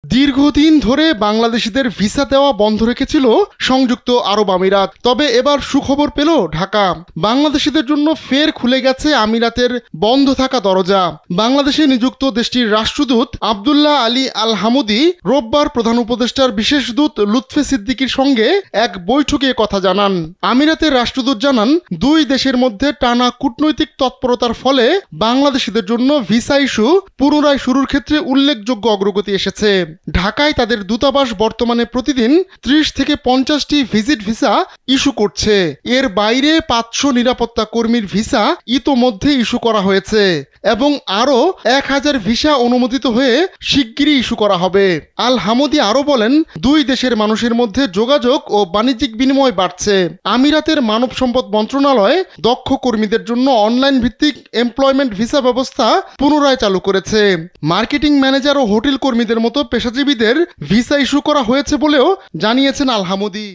দীর্ঘদিন ধরে বাংলাদেশিদের ভিসা দেওয়া বন্ধ রেখেছিল সংযুক্ত আরব আমিরাত। তবে এবার সুখবর পেল ঢাকা। বাংলাদেশিদের জন্য ফের খুলে গেছে আমিরাতের বন্ধ থাকা দরজা। বাংলাদেশে নিযুক্ত দেশটির রাষ্ট্রদূত আব্দুল্লাহ আলী আল হামুদি রোববার প্রধান উপদেষ্টার বিশেষ দূত লুৎফে সিদ্দিকীর সঙ্গে এক বৈঠকে কথা জানান। আমিরাতের রাষ্ট্রদূত জানান, দুই দেশের মধ্যে টানা কূটনৈতিক তৎপরতার ফলে বাংলাদেশিদের জন্য ভিসা ইস্যু পুনরায় শুরুর ক্ষেত্রে উল্লেখযোগ্য অগ্রগতি এসেছে। ঢাকায় তাদের দূতাবাস বর্তমানে প্রতিদিন 30 থেকে 50টি ভিজিট ভিসা ইস্যু করছে। এর বাইরে 500 নিরাপত্তা কর্মীর ভিসা ইতোমধ্যে ইস্যু করা হয়েছে এবং আরও 1000 ভিসা অনুমোদিত হয়ে শিগগিরই ইস্যু করা হবে। আল হামুদি আরও বলেন, দুই দেশের মানুষের মধ্যে যোগাযোগ ও বাণিজ্যিক বিনিময় বাড়ছে। আমিরাতের মানব সম্পদ মন্ত্রণালয় দক্ষ কর্মীদের জন্য অনলাইন ভিত্তিক এমপ্লয়মেন্ট ভিসা ব্যবস্থা পুনরায় চালু করেছে। মার্কেটিং ম্যানেজার ও হোটেল কর্মীদের মতো পেশাজীবীদের ভিসা ইস্যু করা হয়েছে বলেও জানিয়েছেন আল হামুদি।